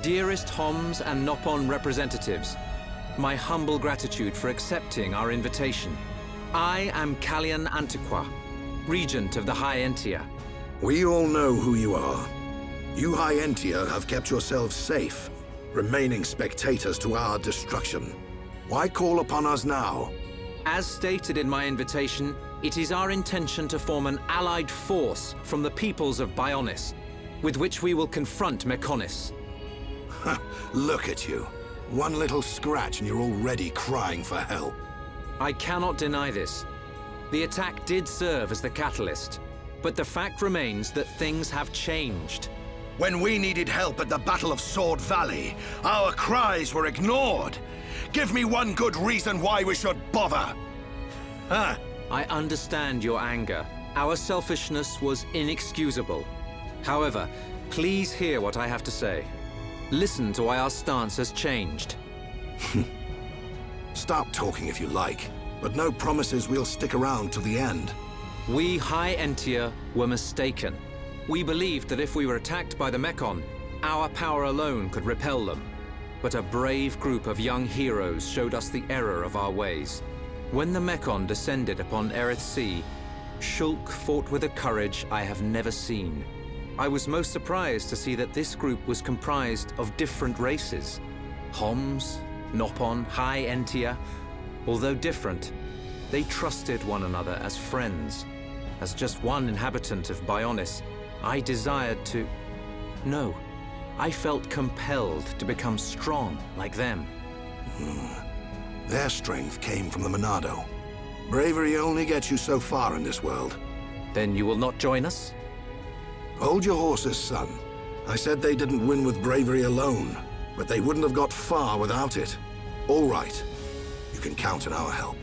Dearest Homs and Nopon representatives, my humble gratitude for accepting our invitation. I am Kallian Antiqua, Regent of the High Entia. We all know who you are. You High Entia have kept yourselves safe, remaining spectators to our destruction. Why call upon us now? As stated in my invitation, it is our intention to form an allied force from the peoples of Bionis, with which we will confront Mechonis. Look at you. One little scratch and you're already crying for help. I cannot deny this. The attack did serve as the catalyst, but the fact remains that things have changed. When we needed help at the Battle of Sword Valley, our cries were ignored. Give me one good reason why we should bother. Huh? I understand your anger. Our selfishness was inexcusable. However, please hear what I have to say. Listen to why our stance has changed. Stop talking if you like, but no promises we'll stick around till the end. We High Entia were mistaken. We believed that if we were attacked by the Mechon, our power alone could repel them. But a brave group of young heroes showed us the error of our ways. When the Mechon descended upon Erith Sea, Shulk fought with a courage I have never seen. I was most surprised to see that this group was comprised of different races. Homs, Nopon, High Entia. Although different, they trusted one another as friends. As just one inhabitant of Bionis, I desired to... No, I felt compelled to become strong like them. Their strength came from the Monado. Bravery only gets you so far in this world. Then you will not join us? Hold your horses, son. I said they didn't win with bravery alone, but they wouldn't have got far without it. All right. You can count on our help.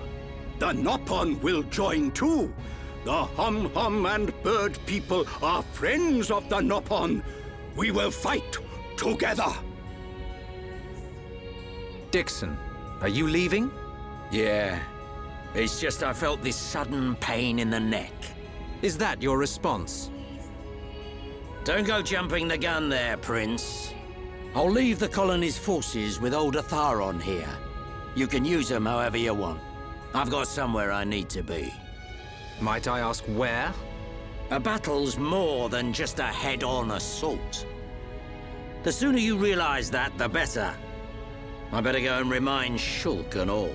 The Nopon will join too. The Hum-Hum and Bird people are friends of the Nopon. We will fight together. Dixon, are you leaving? Yeah. It's just I felt this sudden pain in the neck. Is that your response? Don't go jumping the gun there, Prince. I'll leave the colony's forces with old Atharon here. You can use them however you want. I've got somewhere I need to be. Might I ask where? A battle's more than just a head-on assault. The sooner you realize that, the better. I better go and remind Shulk and all.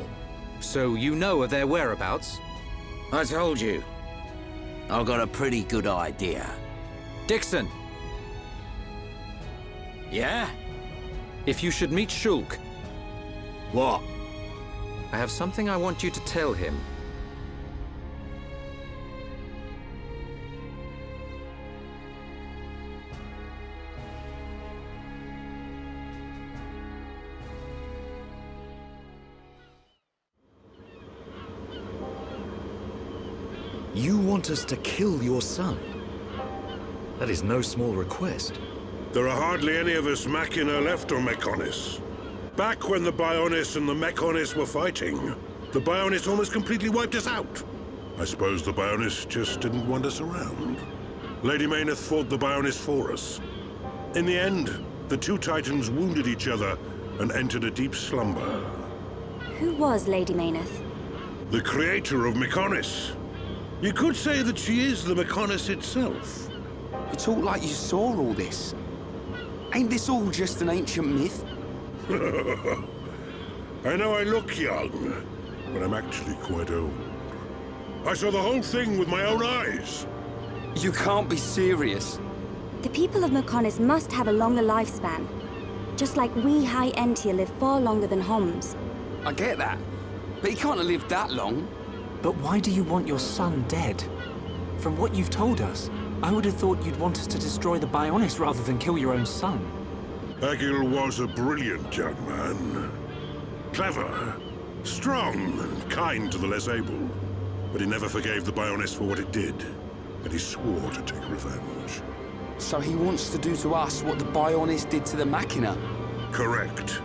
So you know of their whereabouts? I told you. I've got a pretty good idea. Dixon! Yeah? If you should meet Shulk, What? I have something I want you to tell him. You want us to kill your son? That is no small request. There are hardly any of us Machina left on Mechonis. Back when the Bionis and the Mechonis were fighting, the Bionis almost completely wiped us out. I suppose the Bionis just didn't want us around. Lady Mayneth fought the Bionis for us. In the end, the two Titans wounded each other and entered a deep slumber. Who was Lady Mayneth? The creator of Mechonis. You could say that she is the Mechonis itself. You talk like you saw all this. Ain't this all just an ancient myth? I know I look young, but I'm actually quite old. I saw the whole thing with my own eyes. You can't be serious. The people of Mechonis must have a longer lifespan. Just like we High Entia live far longer than Homs. I get that. But he can't have lived that long. But why do you want your son dead? From what you've told us, I would have thought you'd want us to destroy the Bionis rather than kill your own son. Egil was a brilliant young man. Clever, strong, and kind to the less able. But he never forgave the Bionis for what it did, and he swore to take revenge. So he wants to do to us what the Bionis did to the Machina? Correct.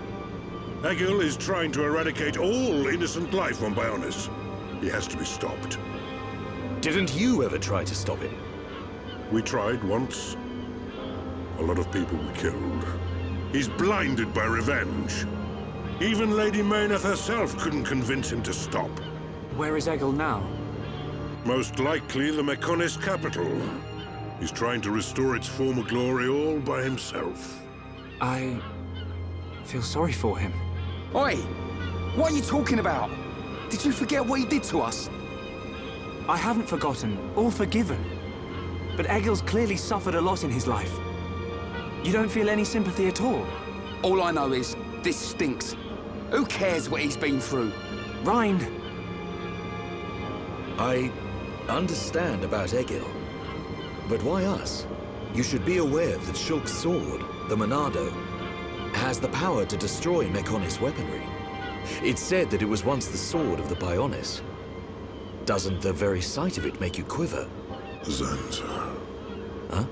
Egil is trying to eradicate all innocent life on Bionis. He has to be stopped. Didn't you ever try to stop him? We tried once. A lot of people were killed. He's blinded by revenge. Even Lady Mayneth herself couldn't convince him to stop. Where is Egil now? Most likely the Mechonis capital. He's trying to restore its former glory all by himself. I feel sorry for him. Oi! What are you talking about? Did you forget what he did to us? I haven't forgotten or forgiven. But Egil's clearly suffered a lot in his life. You don't feel any sympathy at all? All I know is, this stinks. Who cares what he's been through? Rhine! I understand about Egil. But why us? You should be aware that Shulk's sword, the Monado, has the power to destroy Mechonis weaponry. It's said that it was once the sword of the Bionis. Doesn't the very sight of it make you quiver? Zanza. Huh?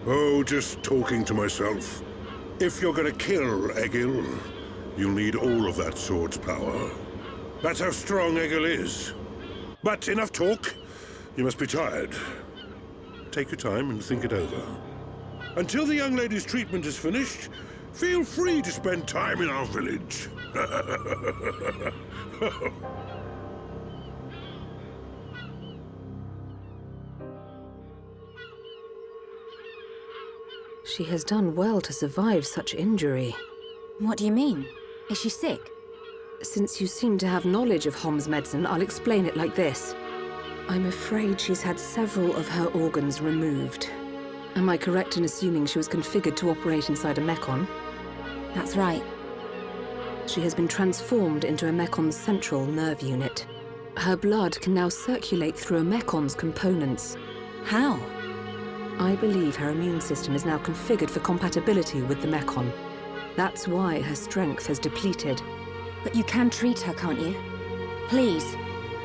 Oh, just talking to myself. If you're gonna kill Egil, you'll need all of that sword's power. That's how strong Egil is. But enough talk. You must be tired. Take your time and think it over. Until the young lady's treatment is finished, feel free to spend time in our village. She has done well to survive such injury. What do you mean? Is she sick? Since you seem to have knowledge of Hom's medicine, I'll explain it like this. I'm afraid she's had several of her organs removed. Am I correct in assuming she was configured to operate inside a Mechon? That's right. She has been transformed into a Mecon's central nerve unit. Her blood can now circulate through a Mecon's components. How? I believe her immune system is now configured for compatibility with the Mechon. That's why her strength has depleted. But you can treat her, can't you? Please.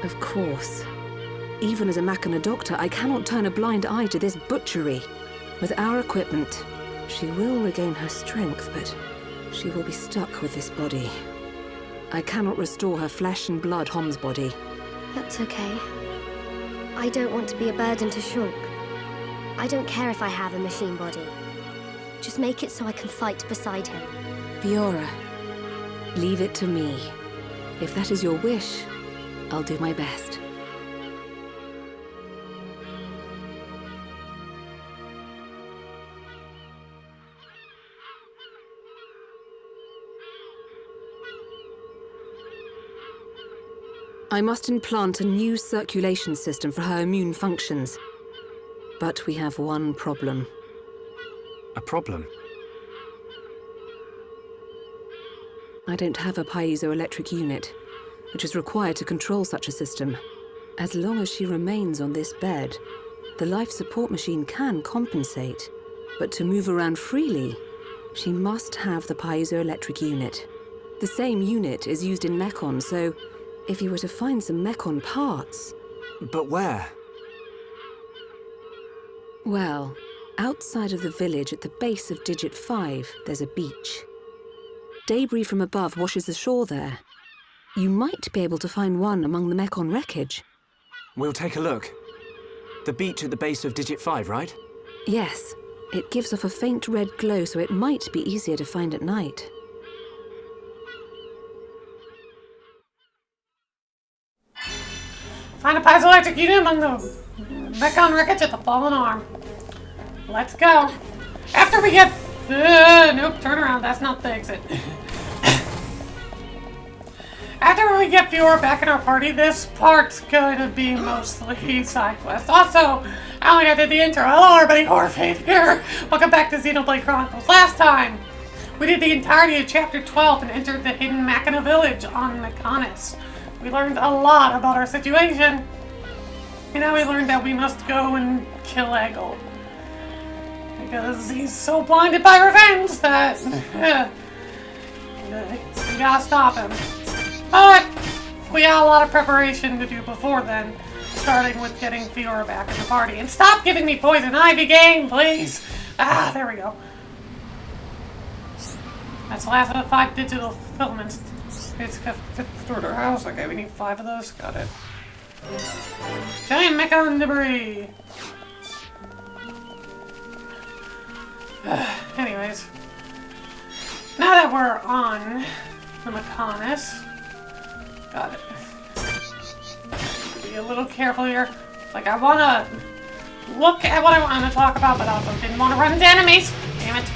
Of course. Even as a Machina doctor, I cannot turn a blind eye to this butchery. With our equipment, she will regain her strength, but she will be stuck with this body. I cannot restore her flesh and blood Hom's body. That's okay. I don't want to be a burden to Shulk. I don't care if I have a machine body. Just make it so I can fight beside him. Fiora, leave it to me. If that is your wish, I'll do my best. I must implant a new circulation system for her immune functions. But we have one problem. A problem? I don't have a piezoelectric unit, which is required to control such a system. As long as she remains on this bed, the life support machine can compensate. But to move around freely, she must have the piezoelectric unit. The same unit is used in Mechon, so if you were to find some Mechon parts... But where? Well, outside of the village at the base of Digit 5, there's a beach. Debris from above washes ashore there. You might be able to find one among the Mechon wreckage. We'll take a look. The beach at the base of Digit 5, right? Yes. It gives off a faint red glow, so it might be easier to find at night. Find a piezoelectric unit among the Mechon wreckage at the fallen arm. Let's go. After we get... nope, turn around. That's not the exit. After we get Fiora back in our party, this part's going to be mostly side quest. Also, I only did the intro. Hello everybody, Orphan here. Welcome back to Xenoblade Chronicles. Last time, we did the entirety of Chapter 12 and entered the hidden Machina village on Mechonis. We learned a lot about our situation. And now we learned that we must go and kill Egil. Because he's so blinded by revenge that... we gotta stop him. But we got a lot of preparation to do before then. Starting with getting Fiora back in the party. And stop giving me poison ivy game, please! Ah, there we go. That's the last of the 5 digital filaments. It's got fifth order house. Okay, we need 5 of those. Got it. Giant Mechon debris. Anyways, Now that we're on the Mechonis, got it. Be a little careful here. Like, I want to look at what I want to talk about, but also didn't want to run into enemies. Damn it.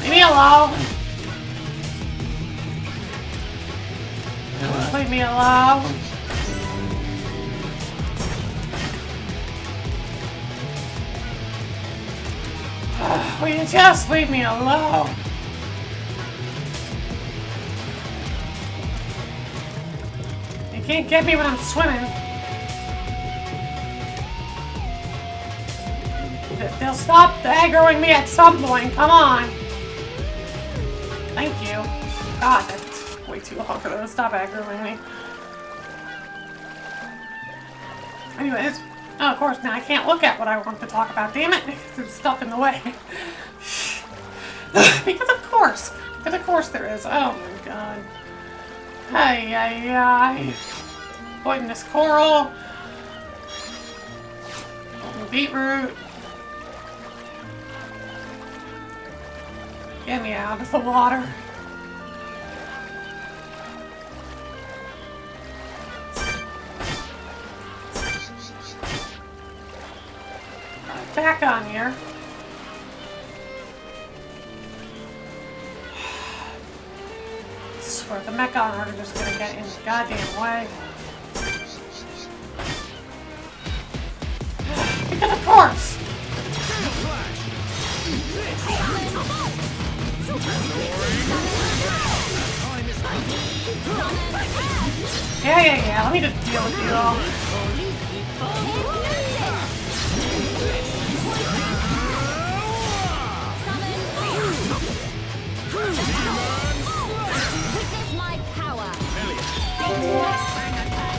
Leave me alone. Leave me alone. Will you just leave me alone? You can't get me when I'm swimming. They'll stop aggroing me at some point. Come on. Thank you. God, that's way too long for them to stop aggroing me. Anyways, oh, of course, now I can't look at what I want to talk about. Damn it, there's stuff in the way. Because of course there is. Oh my god. Ay, ay, ay. Poisonous coral. Beetroot. Get me out of the water. Back on here. I swear the Mechon are just gonna get in the goddamn way. Because of course! Yeah, let me just deal with you all. Witness my power. Things are going to plan.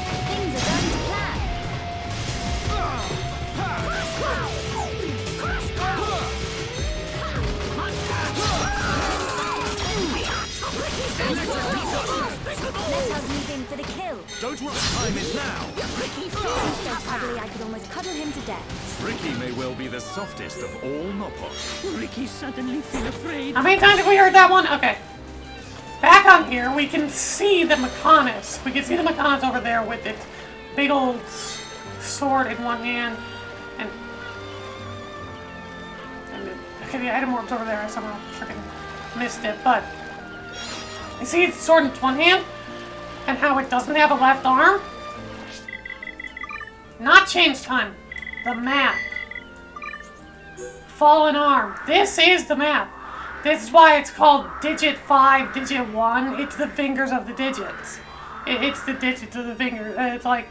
Let us move in for the kill. Don't rush, time is now. Ricky feels so cuddly I could almost cuddle him to death. Ricky may well be the softest of all Nopon. Ricky suddenly feel afraid. How many times have we heard that one? Okay. Back on here, we can see the Mechonis. We can see the Mechonis over there with its big old sword in one hand. And okay, the item orb's over there. I somehow freaking missed it, but you see its sword in its one hand? And how it doesn't have a left arm? Not change time. The map. Fallen arm. This is the map. This is why it's called digit 5, digit 1. It's the fingers of the digits. It's the digits of the fingers. It's like,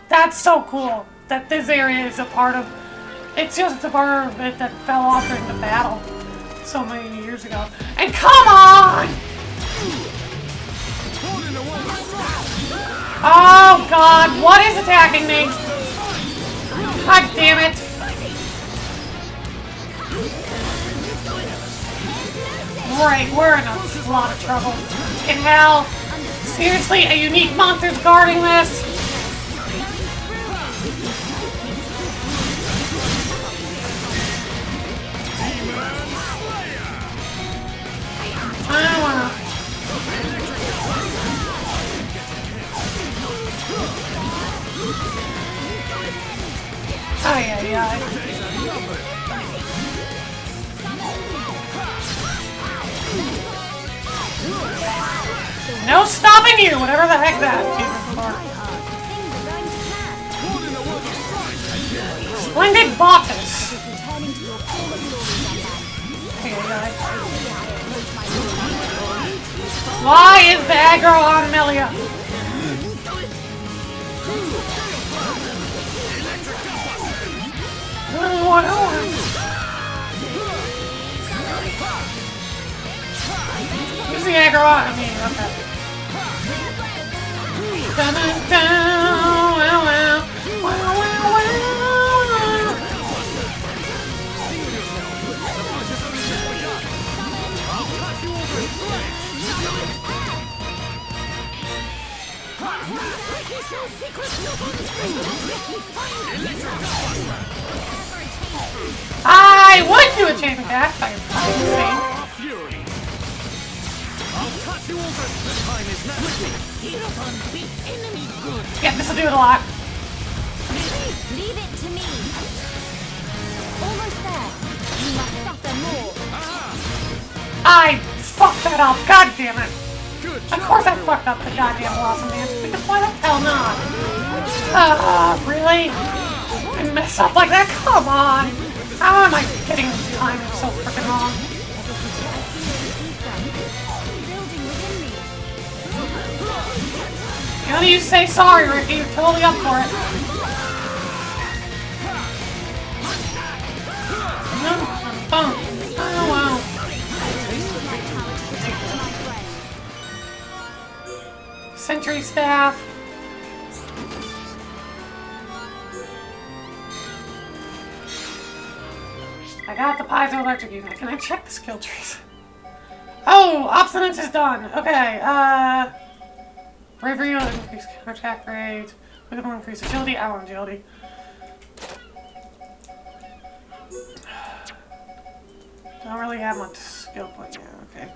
that's so cool that this area is a part of. It's just a part of it that fell off during the battle so many years ago. And come on! Oh god, what is attacking me? God damn it. Right, we're in a lot of trouble. In hell. Seriously, a unique monster's guarding this? I don't wanna. Ay, ay, ay. No stopping you, whatever the heck that is. Splendid Bottas. Why is the aggro on Melia? Who's the aggro on? I mean, okay. Dun, dun, dun, wow, wow, wow, wow, wow. I would do a chain attack, but The time is now. Yeah, this will do it a lot. Leave it to me. Almost there. You must suffer more. I fucked that up. God damn it. Of course I fucked up the goddamn Blossom Dance, because why the hell not? Really? I mess up like that? Come on! How am I getting this timing so freaking wrong? You don't need to say sorry, Ricky. You're totally up for it. Oh, wow. Sentry staff. I got the piezoelectric unit. Can I check the skill trees? Oh, obstinance is done. Okay, bravery will increase counterattack rate. We're gonna increase agility. I want agility. Don't really have much skill point yet.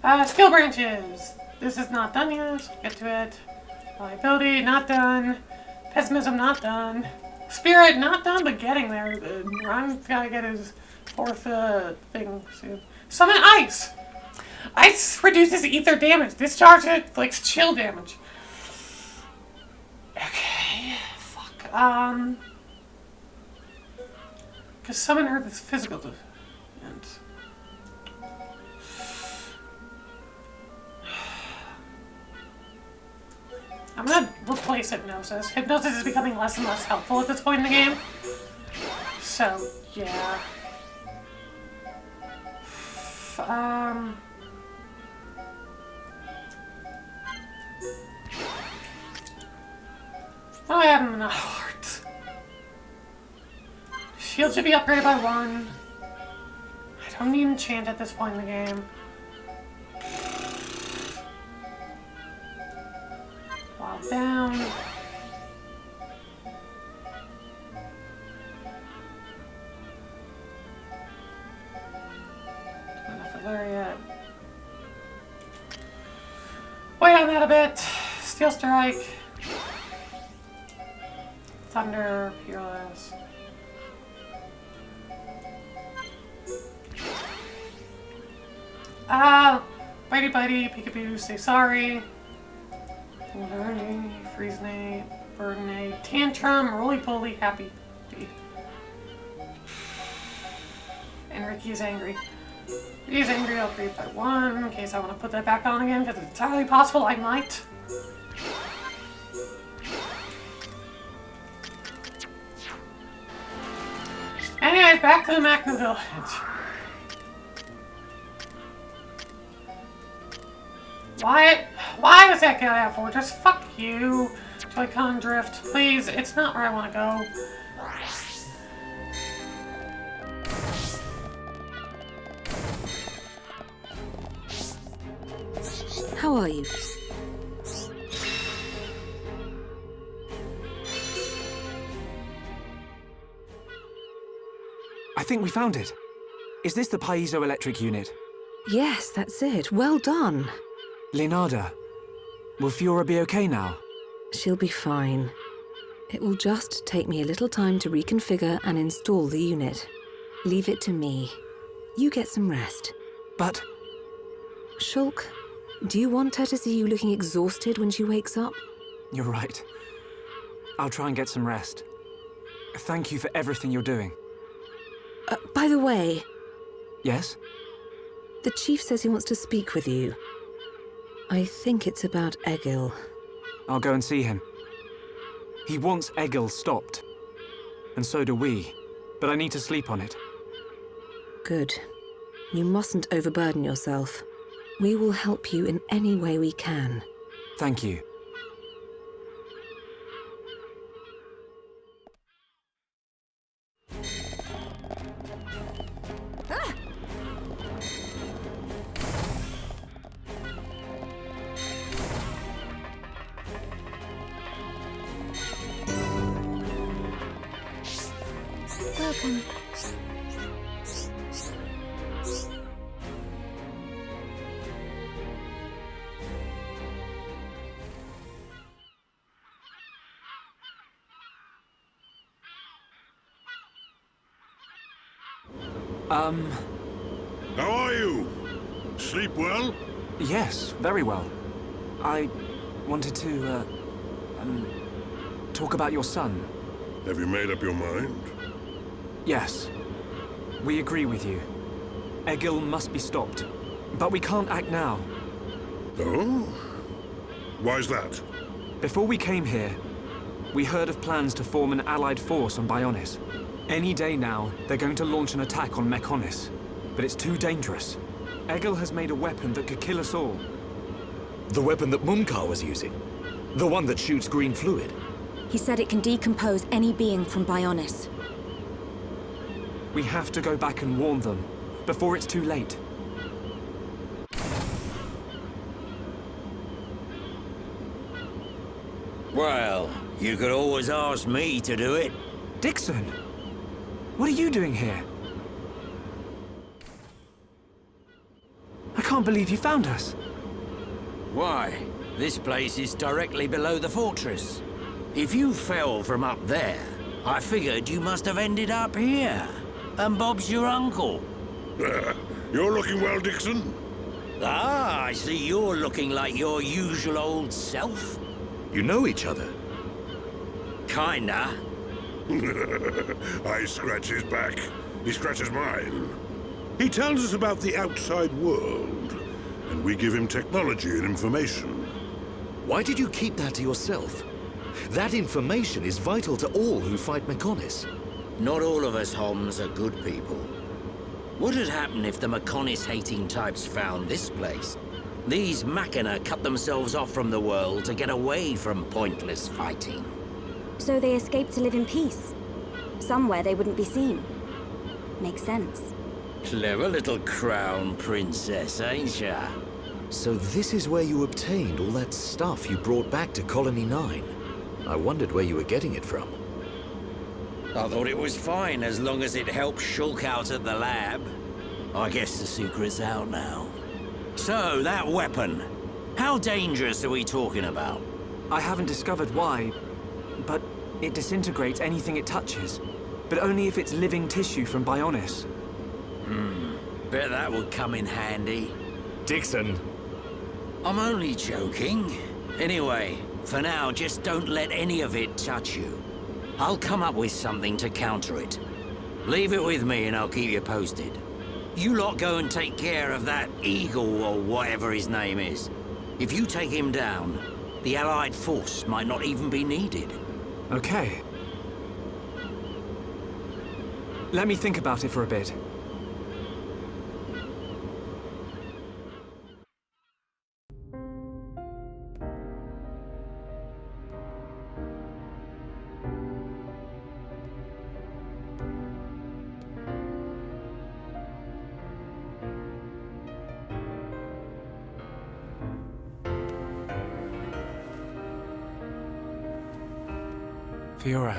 Okay. Skill branches. This is not done yet. So get to it. Reliability, not done. Pessimism, not done. Spirit, not done, but getting there. Ron gotta get his fourth thing soon. Summon Ice! Ice reduces ether damage. Discharge it inflicts chill damage. Okay. Fuck. Because Summon Earth is physical defense. I'm gonna replace Hypnosis. Hypnosis is becoming less and less helpful at this point in the game. So, yeah. Oh, I have enough hearts. Shield should be upgraded by 1. I don't need enchant at this point in the game. Down. Enough Lariat. Wait on that a bit. Steel Strike. Thunder, Peerless. Bitey Bitey, Peekaboo, say sorry. Freeze Nate, Burn Nate, Tantrum, Roly Poly, Happy. And Ricky is angry. He's angry, I'll create by 1 in case I want to put that back on again, because it's entirely possible I might. Anyways, back to the Magna Village. Why was that guy out for? Just fuck you. Joy-Con Drift, please. It's not where I want to go. How are you? I think we found it. Is this the piezoelectric unit? Yes, that's it. Well done. Leonarda, will Fiora be okay now? She'll be fine. It will just take me a little time to reconfigure and install the unit. Leave it to me. You get some rest. But... Shulk, do you want her to see you looking exhausted when she wakes up? You're right. I'll try and get some rest. Thank you for everything you're doing. By the way... Yes? The Chief says he wants to speak with you. I think it's about Egil. I'll go and see him. He wants Egil stopped. And so do we. But I need to sleep on it. Good. You mustn't overburden yourself. We will help you in any way we can. Thank you. Welcome. How are you? Sleep well? Yes, very well. I wanted to, talk about your son. Have you made up your mind? Yes. We agree with you. Egil must be stopped. But we can't act now. Oh? Why's that? Before we came here, we heard of plans to form an allied force on Bionis. Any day now, they're going to launch an attack on Mechonis. But it's too dangerous. Egil has made a weapon that could kill us all. The weapon that Mumkar was using? The one that shoots green fluid? He said it can decompose any being from Bionis. We have to go back and warn them, before it's too late. Well, you could always ask me to do it. Dixon! What are you doing here? I can't believe you found us. Why? This place is directly below the fortress. If you fell from up there, I figured you must have ended up here. And Bob's your uncle. You're looking well, Dixon. Ah, I see you're looking like your usual old self. You know each other? Kinda. I scratch his back. He scratches mine. He tells us about the outside world, and we give him technology and information. Why did you keep that to yourself? That information is vital to all who fight Mechonis. Not all of us Homs are good people. What would happen if the Mechonis-hating types found this place? These Machina cut themselves off from the world to get away from pointless fighting. So they escaped to live in peace. Somewhere they wouldn't be seen. Makes sense. Clever little crown princess, ain't ya? So this is where you obtained all that stuff you brought back to Colony 9. I wondered where you were getting it from. I thought it was fine as long as it helped Shulk out at the lab. I guess the secret's out now. So, that weapon. How dangerous are we talking about? I haven't discovered why, but it disintegrates anything it touches. But only if it's living tissue from Bionis. Bet that would come in handy. Dixon! I'm only joking. Anyway, for now, just don't let any of it touch you. I'll come up with something to counter it. Leave it with me and I'll keep you posted. You lot go and take care of that Egil or whatever his name is. If you take him down, the Allied force might not even be needed. Okay. Let me think about it for a bit. Fiora.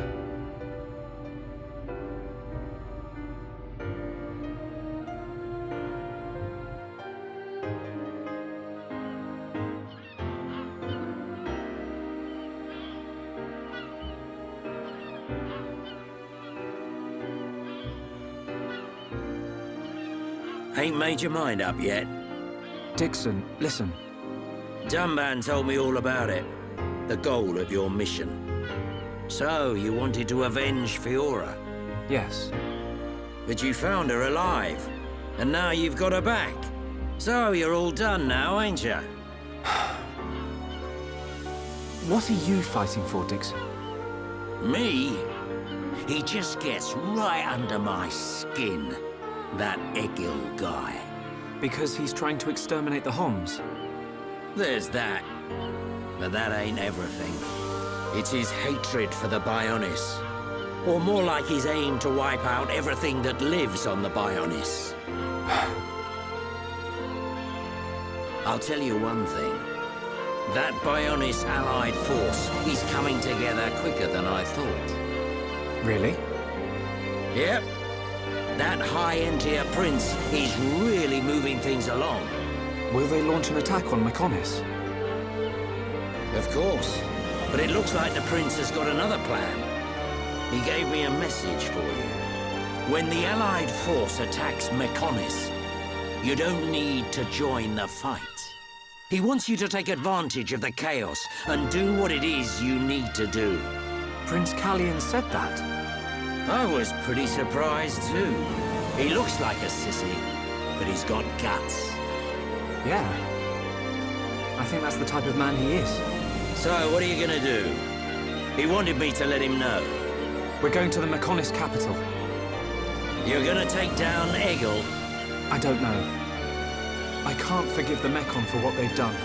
Ain't made your mind up yet? Dixon, listen. Dunban told me all about it. The goal of your mission. So, you wanted to avenge Fiora? Yes. But you found her alive. And now you've got her back. So, you're all done now, ain't you? What are you fighting for, Dixon? Me? He just gets right under my skin. That Egil guy. Because he's trying to exterminate the Homs? There's that. But that ain't everything. It's his hatred for the Bionis. Or more like his aim to wipe out everything that lives on the Bionis. I'll tell you one thing. That Bionis allied force is coming together quicker than I thought. Really? Yep. That high-end tier prince is really moving things along. Will they launch an attack on Mechonis? Of course. But it looks like the prince has got another plan. He gave me a message for you. When the Allied force attacks Mechonis, you don't need to join the fight. He wants you to take advantage of the chaos and do what it is you need to do. Prince Callian said that. I was pretty surprised too. He looks like a sissy, but he's got guts. Yeah. I think that's the type of man he is. So, what are you gonna do? He wanted me to let him know. We're going to the Mechonis capital. You're gonna take down Egil? I don't know. I can't forgive the Mechon for what they've done.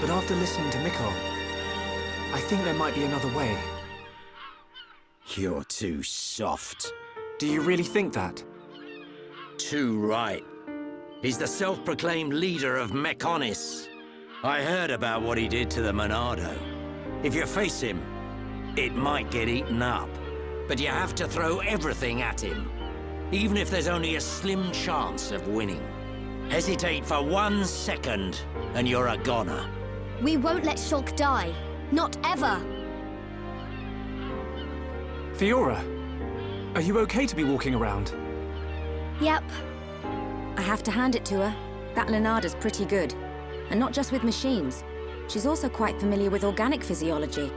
But after listening to Mikkel, I think there might be another way. You're too soft. Do you really think that? Too right. He's the self-proclaimed leader of Mechonis. I heard about what he did to the Monado. If you face him, it might get eaten up. But you have to throw everything at him, even if there's only a slim chance of winning. Hesitate for 1 second, and you're a goner. We won't let Shulk die. Not ever. Fiora, are you okay to be walking around? Yep. I have to hand it to her. That Lenada's pretty good. And not just with machines. She's also quite familiar with organic physiology.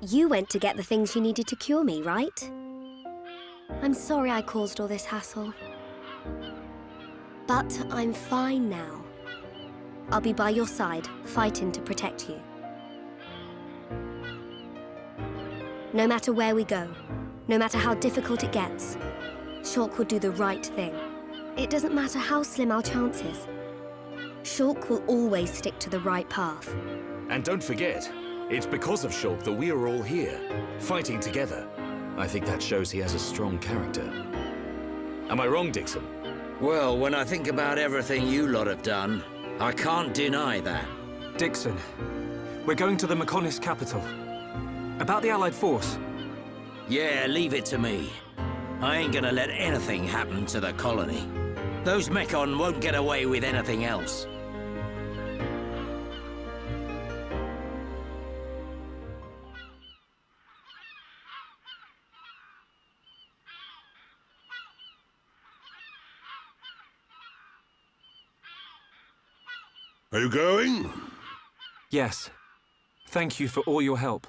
You went to get the things you needed to cure me, right? I'm sorry I caused all this hassle. But I'm fine now. I'll be by your side, fighting to protect you. No matter where we go, no matter how difficult it gets, Shulk will do the right thing. It doesn't matter how slim our chances. Shulk will always stick to the right path. And don't forget, it's because of Shulk that we are all here, fighting together. I think that shows he has a strong character. Am I wrong, Dixon? Well, when I think about everything you lot have done, I can't deny that. Dixon, we're going to the Mechonis capital. About the Allied force. Yeah, leave it to me. I ain't gonna let anything happen to the colony. Those Mechon won't get away with anything else. Are you going? Yes. Thank you for all your help.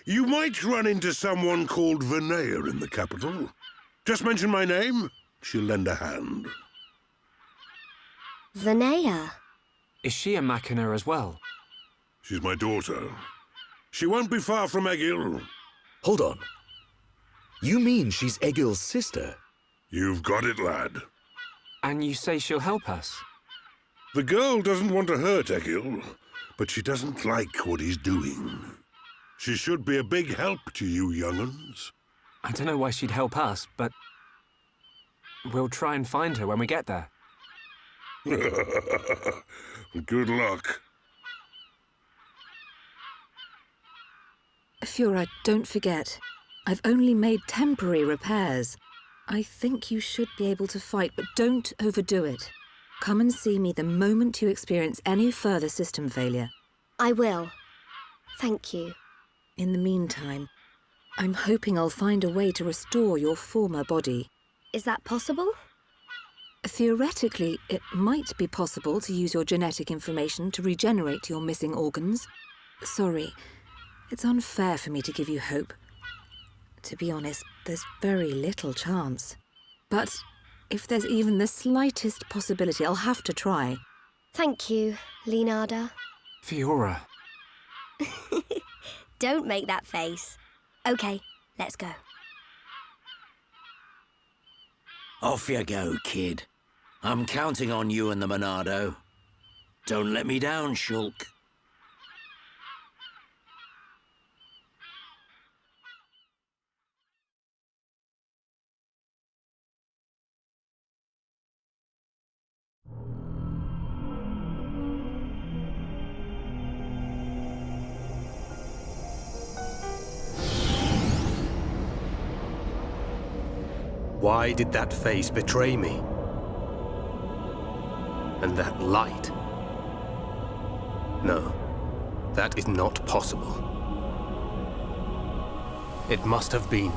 You might run into someone called Vinaya in the capital. Just mention my name, she'll lend a hand. Vinaya? Is she a Machina as well? She's my daughter. She won't be far from Egil. Hold on. You mean she's Egil's sister? You've got it, lad. And you say she'll help us? The girl doesn't want to hurt Egil, but she doesn't like what he's doing. She should be a big help to you young'uns. I don't know why she'd help us, but we'll try and find her when we get there. Good luck. Fiora, don't forget. I've only made temporary repairs. I think you should be able to fight, but don't overdo it. Come and see me the moment you experience any further system failure. I will. Thank you. In the meantime, I'm hoping I'll find a way to restore your former body. Is that possible? Theoretically, it might be possible to use your genetic information to regenerate your missing organs. Sorry, it's unfair for me to give you hope. To be honest, there's very little chance. But if there's even the slightest possibility, I'll have to try. Thank you, Lenada. Fiora. Don't make that face. Okay, let's go. Off you go, kid. I'm counting on you and the Monado. Don't let me down, Shulk. Why did that face betray me? And that light? No, that is not possible. It must have been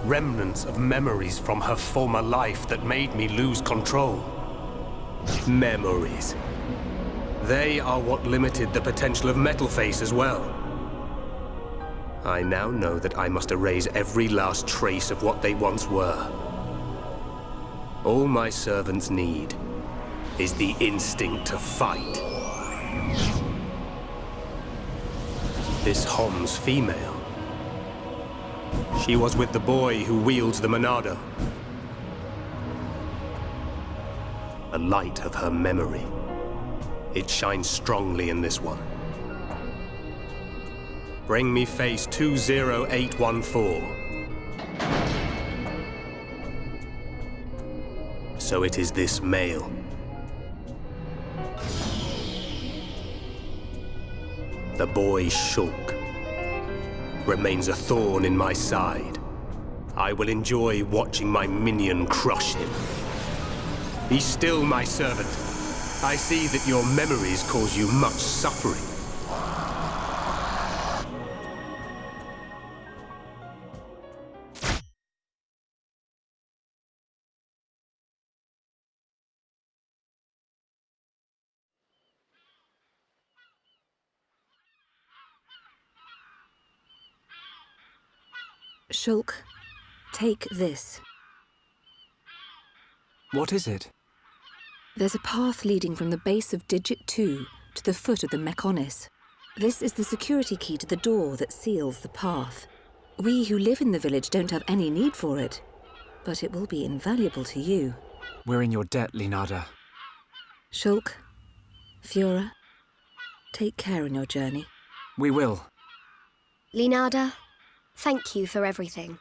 remnants of memories from her former life that made me lose control. Memories. They are what limited the potential of Metalface as well. I now know that I must erase every last trace of what they once were. All my servants need is the instinct to fight. This Hom's female. She was with the boy who wields the Monado. A light of her memory. It shines strongly in this one. Bring me face 20814. So it is this male. The boy Shulk remains a thorn in my side. I will enjoy watching my minion crush him. Be still, my servant. I see that your memories cause you much suffering. Shulk, take this. What is it? There's a path leading from the base of Digit 2 to the foot of the Mechonis. This is the security key to the door that seals the path. We who live in the village don't have any need for it, but it will be invaluable to you. We're in your debt, Linada. Shulk, Fiora, take care on your journey. We will. Linada, thank you for everything.